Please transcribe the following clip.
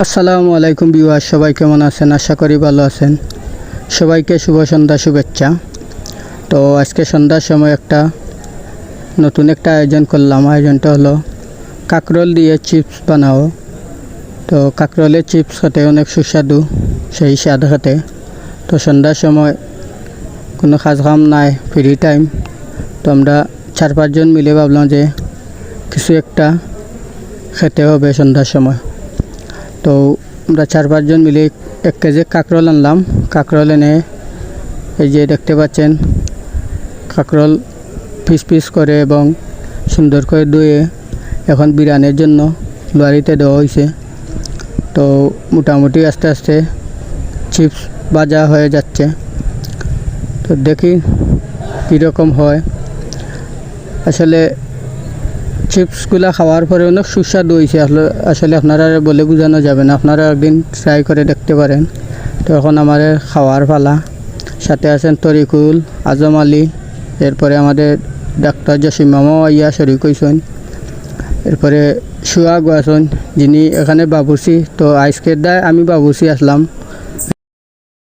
আসসালামু আলাইকুম ভিউয়ার, সবাই কেমন আছেন? আশা করি ভালো আছেন। সবাইকে শুভ সন্ধ্যা শুভেচ্ছা। তো আজকে সন্ধ্যার সময় নতুন একটা আয়োজন করলাম। আয়োজনটা হলো কাঁকরোল দিয়ে চিপস বানাও। তো কাঁকরোলের চিপস খেতে অনেক সুস্বাদু, সেই স্বাদ খেতে। তো সন্ধ্যার সময় কোনো কাজ কাম নাই, ফ্রি টাইম। তো আমরা 4-5 জন মিলে ভাবলাম যে কিছু একটা খেতে হবে সন্ধ্যার সময়। তো আমরা 4-5 জন মিলে 1 কেজি কাঁকরোল আনলাম। কাঁকরোল এনে এই যে দেখতে পাচ্ছেন, কাঁকরোল পিস পিস করে এবং সুন্দর করে ধুয়ে এখন বিরিয়ানির জন্য লুয়ারিতে দেওয়া হয়েছে। তো মোটামুটি আস্তে আস্তে চিপস ভাজা হয়ে যাচ্ছে। তো দেখি কীরকম হয়। আসলে চিপসগুলো খাওয়ার পরে অনেক সুস্বাদু হয়েছে। আসলে আপনারা বলে বোঝানো যাবে না, আপনারা একদিন ট্রাই করে দেখতে পারেন। তো এখন আমাদের খাওয়ার পালা। সাথে আছেন তরিকুল, আজম আলী, এরপরে আমাদের ডাক্তার জসিম মামাও ইয়া শরিক হয়েছেন, এরপরে সুয়াগ আছেন যিনি এখানে বাবুর্চি। তো আজকের দায় আমি বাবুর্চি আসলাম।